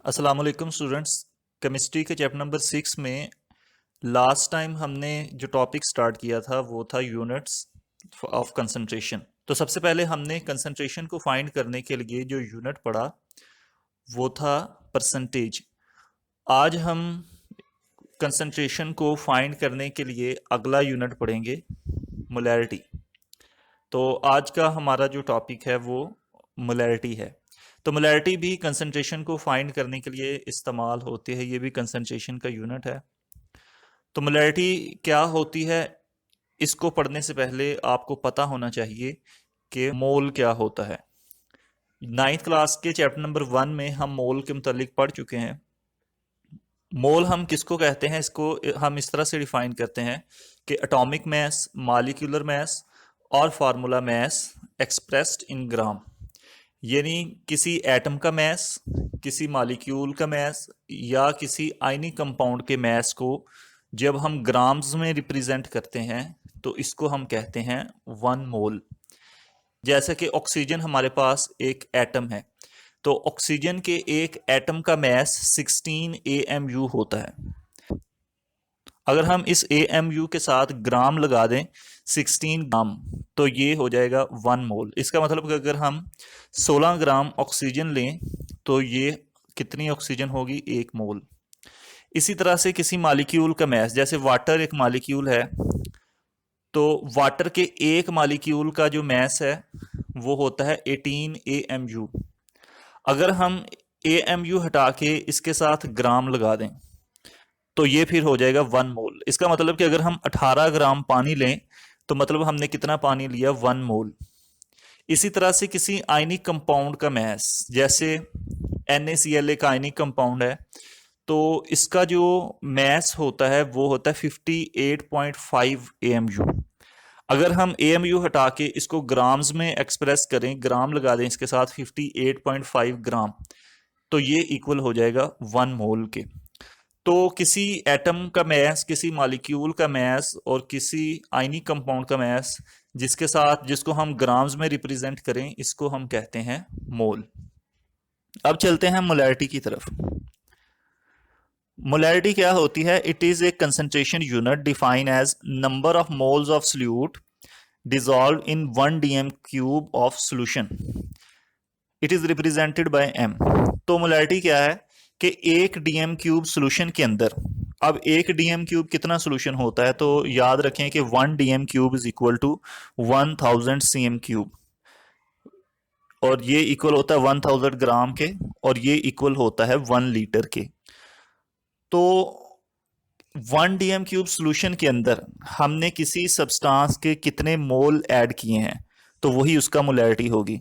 अस्सलाम वालेकुम students. Chemistry के चैप्टर नंबर 6 में लास्ट टाइम हमने जो टॉपिक स्टार्ट किया था वो था यूनिट्स ऑफ कंसंट्रेशन। तो सबसे पहले हमने कंसंट्रेशन को फाइंड करने के लिए जो यूनिट पढ़ा वो था परसेंटेज। आज हम कंसंट्रेशन को फाइंड करने के लिए अगला यूनिट पढ़ेंगे, मोलैरिटी। तो आज का हमारा जो टॉपिक है वो मोलैरिटी है। तो मोलैरिटी भी कंसंट्रेशन को फाइंड करने के लिए इस्तेमाल होती है, ये भी कंसंट्रेशन का यूनिट है। तो मोलैरिटी क्या होती है, इसको पढ़ने से पहले आपको पता होना चाहिए कि मोल क्या होता है। नाइन्थ क्लास के चैप्टर नंबर 1 में हम मोल के मुतालिक पढ़ चुके हैं। मोल हम किसको कहते हैं, इसको हम इस तरह से डिफाइन करते हैं कि एटॉमिक मास, मॉलिक्यूलर मास और फार्मूला मास एक्सप्रेस्ड इन ग्राम। यानी किसी एटम का मास, किसी मॉलिक्यूल का मास या किसी आयनिक कंपाउंड के मास को जब हम ग्राम्स में रिप्रेजेंट करते हैं तो इसको हम कहते हैं 1 मोल। जैसे कि ऑक्सीजन हमारे पास एक एटम है, तो ऑक्सीजन के एक एटम का मास 16 AMU होता है। अगर हम इस AMU के साथ ग्राम लगा दें 16 ग्राम, तो ये हो जाएगा 1 मोल। इसका मतलब कि अगर हम 16 ग्राम ऑक्सीजन लें तो ये कितनी ऑक्सीजन होगी, 1 मोल। इसी तरह से किसी मॉलिक्यूल का मास, जैसे वाटर एक मॉलिक्यूल है, तो वाटर के एक मॉलिक्यूल का जो मास है वो होता है 18 AMU। अगर हम AMU हटा के इसके साथ ग्राम लगा दें तो ये फिर हो जाएगा 1 मोल। इसका मतलब कि अगर हम 18 ग्राम पानी लें तो मतलब हमने कितना पानी लिया, 1 मोल। इसी तरह से किसी आयनिक कंपाउंड का मास, जैसे NaCl एक आयनिक कंपाउंड है, तो इसका जो मास होता है वो होता है 58.5 AMU। अगर हम AMU हटा के इसको ग्राम्स में एक्सप्रेस करें, ग्राम लगा दें इसके साथ 58.5 ग्राम, तो ये इक्वल हो जाएगा 1 मोल के। तो किसी एटम का मास, किसी मॉलिक्यूल का मास और किसी आयनिक कंपाउंड का मास जिसको हम ग्राम्स में रिप्रेजेंट करें, इसको हम कहते हैं मोल। अब चलते हैं मोलैरिटी की तरफ। मोलैरिटी क्या होती है? It is a concentration unit define as number of moles of solute dissolve in 1 dm cube of solution. It is represented by m। तो मोलैरिटी क्या है कि 1 dm क्यूब सॉल्यूशन के अंदर, अब 1 dm क्यूब कितना सॉल्यूशन होता है, तो याद रखें कि 1 dm cube is equal to 1000 cm cube, और ये इक्वल होता है 1000 ग्राम के, और ये इक्वल होता है 1 लीटर के। तो 1 dm क्यूब सॉल्यूशन के अंदर हमने किसी सब्सटेंस के कितने मोल ऐड किए हैं, तो वही उसका मोलैरिटी होगी।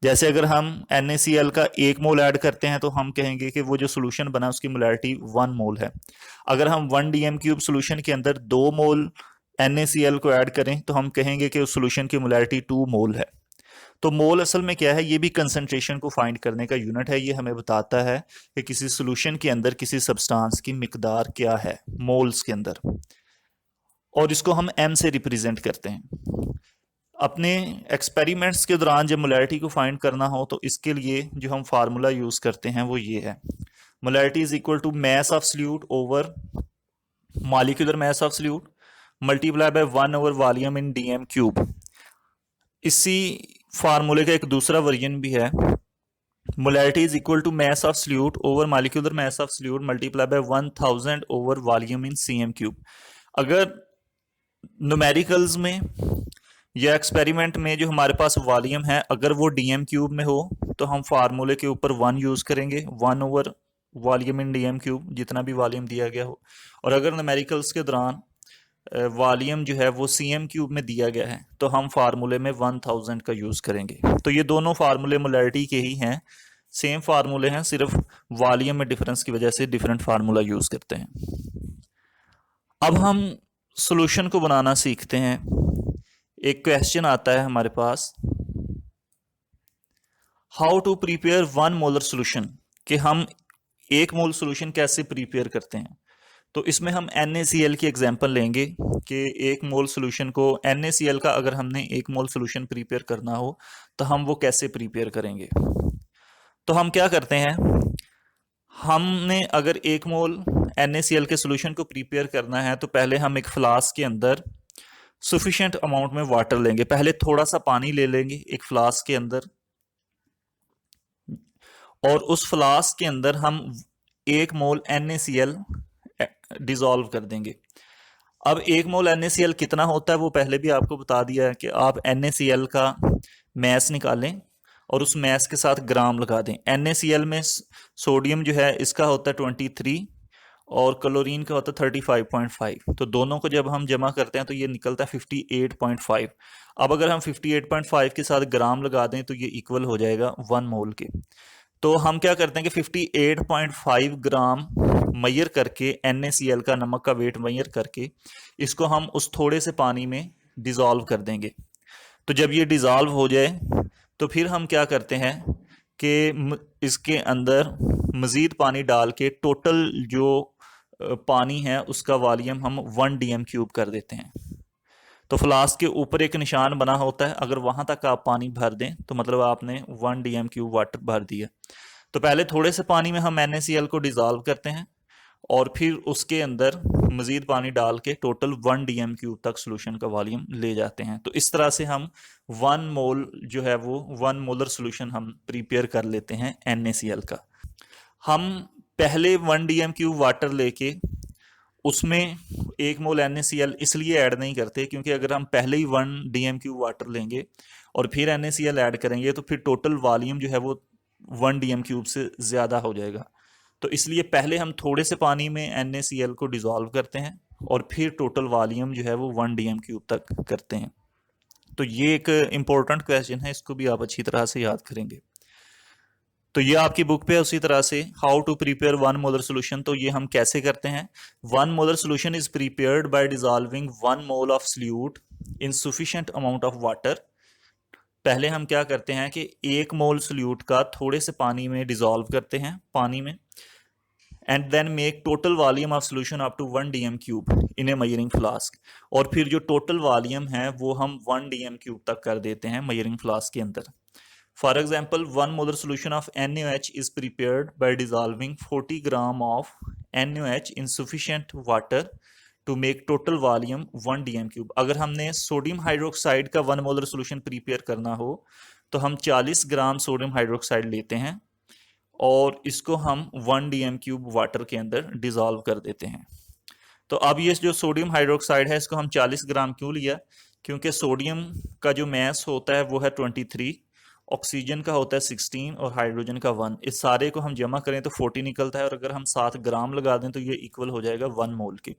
जैसे अगर हम NaCl का 1 मोल ऐड करते हैं तो हम कहेंगे कि वो जो सॉल्यूशन बना उसकी मोलैरिटी 1 मोल है। अगर हम 1 dm क्यूब सॉल्यूशन के अंदर 2 मोल NaCl को ऐड करें तो हम कहेंगे कि उस सॉल्यूशन की मोलैरिटी 2 मोल है। तो मोल असल में क्या है, ये भी कंसंट्रेशन को फाइंड करने का यूनिट है। ये हमें बताता है कि किसी सॉल्यूशन के अंदर किसी सब्सटेंस की मिकदार क्या है मोल्स के अंदर, और इसको हम m से रिप्रेजेंट करते हैं। अपने एक्सपेरिमेंट्स के दौरान जब मोलैरिटी को फाइंड करना हो तो इसके लिए जो हम फार्मूला यूज करते हैं वो ये है, molarity is equal to mass of solute over molecular mass of solute multiply by 1 over volume in dm cube. इसी फार्मूले का एक दूसरा वर्जन भी है, molarity is equal to mass of solute over molecular mass of solute multiply by 1000 over volume in cm cube. अगर numericals में या एक्सपेरिमेंट में जो हमारे पास वॉल्यूम है अगर वो dm क्यूब में हो तो हम फार्मूले के ऊपर 1 यूज करेंगे, 1 over volume in dm cube, जितना भी वॉल्यूम दिया गया हो। और अगर न्यूमेरिकल्स के दौरान वॉल्यूम जो है वो cm क्यूब में दिया गया है तो हम फार्मूले में 1000 का यूज करेंगे। तो ये दोनों फार्मूले मोलैरिटी के ही हैं, सेम फार्मूले हैं, सिर्फ वॉल्यूम में डिफरेंस की वजह से डिफरेंट फार्मूला यूज करते हैं। अब हम सॉल्यूशन को बनाना सीखते हैं। एक क्वेश्चन आता है हमारे पास, how to prepare 1 molar solution, कि हम 1 मोल सॉल्यूशन कैसे प्रिपेयर करते हैं। तो इसमें हम NaCl की एग्जांपल लेंगे कि 1 मोल सॉल्यूशन को, NaCl का अगर हमने 1 मोल सॉल्यूशन प्रिपेयर करना हो तो हम वो कैसे प्रिपेयर करेंगे। तो हम क्या करते हैं, हमने अगर 1 मोल NaCl के सोल्यूशन को प्रिपेयर करना है तो पहले हम एक फ्लास्क के अंदर सफिशिएंट अमाउंट में वाटर लेंगे। पहले थोड़ा सा पानी ले लेंगे एक फ्लास्क के अंदर, और उस फ्लास्क के अंदर हम 1 मोल NaCl डिजॉल्व कर देंगे। अब 1 मोल NaCl कितना होता है वो पहले भी आपको बता दिया है कि आप NaCl का मैस निकालें और उस मैस के साथ ग्राम लगा दें। NaCl में सोडियम जो है इसका होता है 23 और क्लोरीन का होता है 35.5। तो दोनों को जब हम जमा करते हैं तो ये निकलता है 58.5। अब अगर हम 58.5 के साथ ग्राम लगा दें तो ये इक्वल हो जाएगा 1 मोल के। तो हम क्या करते हैं कि 58.5 ग्राम मेजर करके NaCl का, नमक का वेट मेजर करके, इसको हम उस थोड़े से पानी में डिज़ोल्व कर देंगे। तो जब ये डिज़ोल्व हो जाए तो फिर हम क्या करते हैं कि इसके अंदर मज़ीद पानी डाल के टोटल जो पानी है उसका वॉल्यूम हम 1 dm³ कर देते हैं। तो फ्लास्क के ऊपर एक निशान बना होता है, अगर वहां तक आप पानी भर दें तो मतलब आपने 1 dm³ वाटर भर दिया। तो पहले थोड़े से पानी में हम NaCl को डिज़ोल्व करते हैं और फिर उसके अंदर मज़ीद पानी डाल के टोटल 1 dm³ तक सोल्यूशन का वॉल्यूम ले जाते हैं। तो इस तरह से हम 1 मोल जो है वो 1 मोलर सोल्यूशन हम प्रिपेयर कर लेते हैं NaCl का। हम पहले 1 dm³ वाटर लेके उसमें 1 मोल NaCl इसलिए ऐड नहीं करते क्योंकि अगर हम पहले ही 1 dm³ वाटर लेंगे और फिर NaCl ऐड करेंगे तो फिर टोटल वॉल्यूम जो है वो 1 dm³ से ज़्यादा हो जाएगा। तो इसलिए पहले हम थोड़े से पानी में NaCl को डिज़ोल्व करते हैं और फिर टोटल वॉल्यूम जो है वो 1 dm³ तक करते हैं। तो ये एक इम्पोर्टेंट क्वेश्चन है, इसको भी आप अच्छी तरह से याद करेंगे। तो ये आपकी बुक पे है उसी तरह से, how to prepare 1 molar solution. तो ये हम कैसे करते हैं। 1 molar solution is prepared by dissolving 1 mole of solute in sufficient amount of water. पहले हम क्या करते हैं कि 1 मोल सल्यूट का थोड़े से पानी में डिजॉल्व करते हैं पानी में, and then make total volume of solution up to 1 dm³ in a measuring flask. और फिर जो टोटल वॉल्यूम है वो हम 1 dm³ तक कर देते हैं मेजरिंग फ्लास्क के अंदर। For example, 1 molar solution of NaOH is prepared by dissolving 40 gram of NaOH in sufficient water to make total volume 1 dm³। अगर हमने सोडियम हाइड्रोक्साइड का 1 मोलर सोल्यूशन प्रिपेयर करना हो तो हम 40 ग्राम सोडियम हाइड्रोक्साइड लेते हैं और इसको हम 1 dm³ वाटर के अंदर डिजॉल्व कर देते हैं। तो अब ये जो सोडियम हाइड्रोक्साइड है इसको हम 40 ग्राम क्यों लिया, क्योंकि सोडियम का जो मैस होता है वो है 23, ऑक्सीजन का होता है 16 और हाइड्रोजन का 1। इस सारे को हम जमा करें तो 40 निकलता है और अगर हम 7 ग्राम लगा दें तो ये इक्वल हो जाएगा 1 मोल के।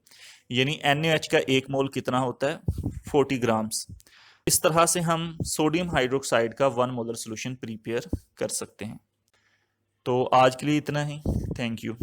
यानी NaOH का 1 मोल कितना होता है 40 ग्राम्स। इस तरह से हम सोडियम हाइड्रोक्साइड का 1 मोलर सोल्यूशन प्रिपेयर कर सकते हैं। तो आज के लिए इतना ही, थैंक यू।